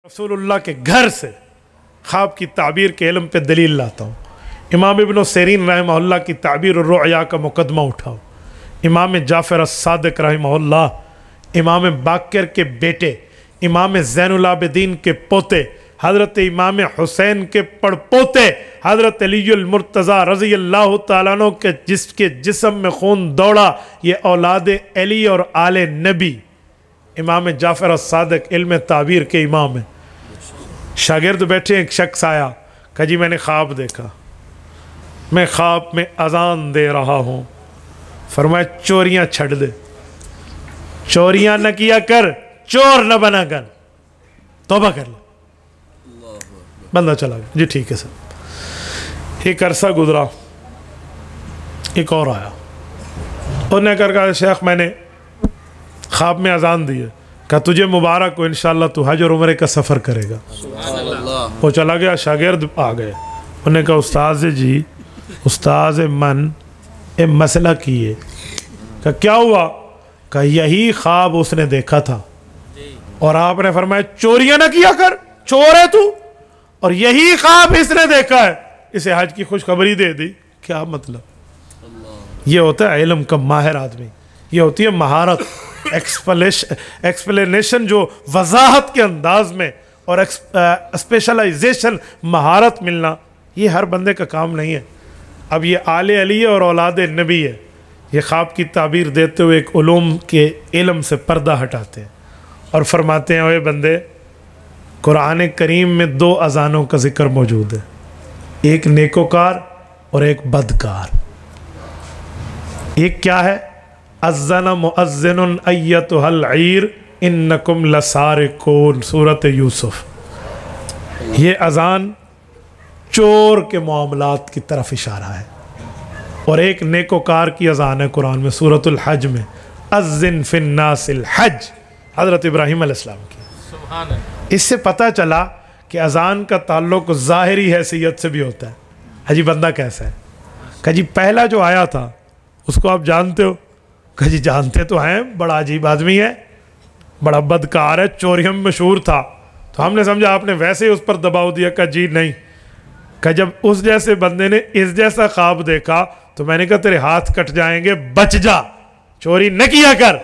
رسول اللہ کے گھر سے خواب کی تعبیر کے علم پہ دلیل لاتا ہوں. امام ابن سیرین رحمہ اللہ کی تعبیر الرؤیا کا مقدمہ اٹھاؤ. امام جعفر الصادق رحمہ اللہ، امام باقر کے بیٹے، امام زین العابدین کے پوتے، حضرت امام حسین کے پڑپوتے، حضرت علی المرتضیٰ رضی اللہ تعالیٰ عنہ کے جس کے جسم میں خون دوڑا، یہ اولاد علی اور آل نبی. امام جعفر الصادق علم تعبیر کے امام ہیں. شاگرد بیٹھے، ایک شخص آیا، کہا جی میں نے خواب دیکھا، میں خواب میں اذان دے رہا ہوں. فرمایا چوریاں چھڑ دے، چوریاں نہ کیا کر، چور نہ بنا کر، توبہ کر لے. بندہ چلا گیا. جی ٹھیک ہے سر. ایک عرصہ گزرا، ایک اور آیا، انہوں نے کہا شیخ میں نے خواب میں اذان دی ہے. کہا تجھے مبارک ہو، انشاءاللہ تو حج اور عمرے کا سفر کرے گا. وہ چلا گیا. شاگرد آ گئے، انہوں نے کہا استاذ جی، استاذ من اے مسئلہ کیے. کہا کیا ہوا؟ کہا یہی خواب اس نے دیکھا تھا اور آپ نے فرمایا چوریاں نہ کیا کر، چور ہے تو، اور یہی خواب اس نے دیکھا ہے، اسے حج کی خوشخبری دے دی. کیا مطلب؟ یہ ہوتا ہے علم کا ماہر آدمی، یہ ہوتی ہے مہارت، ایکسپلینیشن جو وضاحت کے انداز میں، اور اسپیشلائزیشن، مہارت ملنا، یہ ہر بندے کا کام نہیں ہے. اب یہ آل علی اور اولاد نبی ہے، یہ خواب کی تعبیر دیتے ہوئے ایک علوم کے علم سے پردہ ہٹاتے ہیں اور فرماتے ہیں اوے بندے، قرآن کریم میں 2 اذانوں کا ذکر موجود ہے، ایک نیکوکار اور ایک بدکار. ایک کیا ہے؟ اذن مؤذن ایتھا العیر انکم لسارقون، سورۃ یوسف. یہ اذان چور کے معاملات کی طرف اشارہ ہے. اور ایک نیکوکار کی اذان ہے قرآن میں، سورۃ الحج میں، اذن فی الناس الحج، حضرت ابراہیم علیہ السلام کی. اس سے پتہ چلا کہ اذان کا تعلق ظاہری حیثیت سے بھی ہوتا ہے. حجی بندہ کیسا ہے؟ کہ جی پہلا جو آیا تھا اس کو آپ جانتے ہو؟ کہ جی جانتے تو ہیں، بڑا عجیب آدمی ہے، بڑا بدکار ہے، چوریوں میں مشہور تھا. تو ہم نے سمجھا آپ نے ویسے ہی اس پر دباؤ دیا. کہ جی نہیں، کہ جب اس جیسے بندے نے اس جیسا خواب دیکھا تو میں نے کہا تیرے ہاتھ کٹ جائیں گے، بچ جا، چوری نہ کیا کر.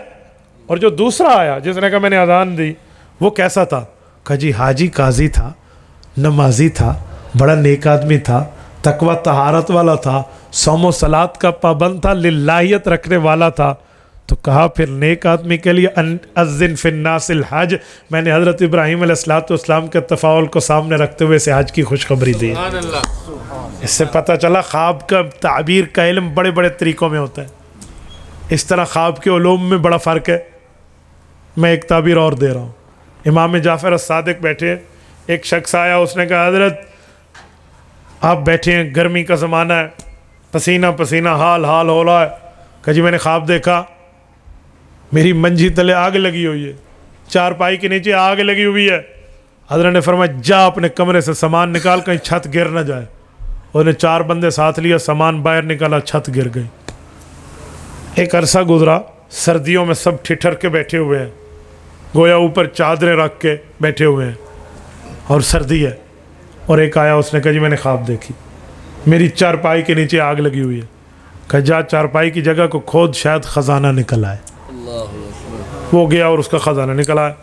اور جو دوسرا آیا جس نے کہا میں نے اذان دی، وہ کیسا تھا؟ کہ جی حاجی قاضی تھا، نمازی تھا، بڑا نیک آدمی تھا، تقوی طہارت والا تھا، صوم و صلات کا پابند تھا، للہیت رکھنے والا تھا. تو کہا پھر نیک آدمی کے لیے اذن فی الناس الحج. میں نے حضرت ابراہیم علیہ السلام کے تفاعل کو سامنے رکھتے ہوئے سے حج کی خوشخبری دی. اس سے پتہ چلا خواب کا تعبیر کا علم بڑے بڑے طریقوں میں ہوتا ہے. اس طرح خواب کے علوم میں بڑا فرق ہے. میں ایک تعبیر اور دے رہا ہوں. امام جعفر الصادق بیٹھے، ایک شخص آیا، اس نے کہا حضرت آپ بیٹھے ہیں، گرمی کا زمانہ ہے، پسینہ پسینہ حال ہو رہا ہے. کہ جی میں نے خواب دیکھا، میری منجھی تلے آگ لگی ہوئی ہے، چارپائی کے نیچے آگ لگی ہوئی ہے. حضرت نے فرمایا جا اپنے کمرے سے سامان نکال، کہیں چھت گر نہ جائے. انہوں نے 4 بندے ساتھ لیا، سامان باہر نکالا، چھت گر گئی. ایک عرصہ گزرا، سردیوں میں سب ٹھٹر کے بیٹھے ہوئے ہیں، گویا اوپر چادریں رکھ کے بیٹھے ہوئے ہیں اور سردی ہے. اور ایک آیا، اس نے کہا جی میں نے خواب دیکھی، میری چارپائی کے نیچے آگ لگی ہوئی ہے. کہ جا چارپائی کی جگہ کو کھود، شاید خزانہ نکل آئے. وہ گیا اور اس کا خزانہ نکل آیا.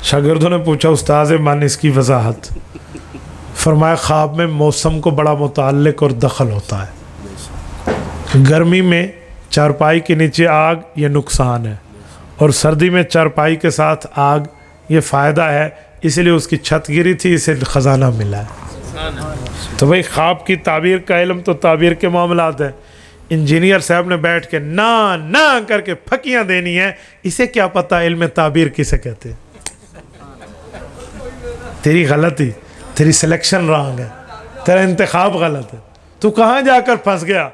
شاگردوں نے پوچھا استاذ من اس کی وضاحت. فرمایا خواب میں موسم کو بڑا متعلق اور دخل ہوتا ہے. گرمی میں چارپائی کے نیچے آگ یہ نقصان ہے، اور سردی میں چارپائی کے ساتھ آگ یہ فائدہ ہے. اس لیے اس کی چھت گری تھی، اسے خزانہ ملا ہے. تو بھئی خواب کی تعبیر کا علم تو تعبیر کے معاملات ہیں. انجینئر صاحب نے بیٹھ کے نہ کر کے پھکیاں دینی ہیں، اسے کیا پتہ علم تعبیر کسے کہتے ہیں؟ تیری غلطی، تیری سلیکشن رانگ ہے، تیرا انتخاب غلط ہے، تو کہاں جا کر پھنس گیا؟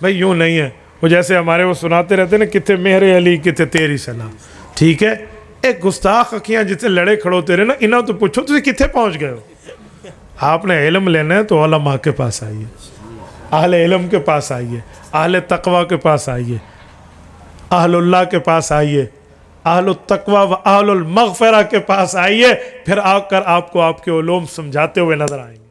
بھئی یوں نہیں ہے. وہ جیسے ہمارے وہ سناتے رہتے ہیں نا، کتے مہر علی کتے تیری صلاح. ٹھیک ہے، ایک گستاخ اکھیاں جتنے لڑے کھڑوتے رہے نا، انہوں تو پوچھو تجھے کتے پہنچ گئے ہو؟ آپ نے علم لینا ہے تو علماء کے پاس آئیے، اہل علم کے پاس آئیے، اہل تقوی کے پاس آئیے، اہل اللہ کے پاس آئیے، اہل التقوی و اہل المغفرہ کے پاس آئیے، پھر آ کر آپ کو آپ کے علوم سمجھاتے ہوئے نظر آئیں گے۔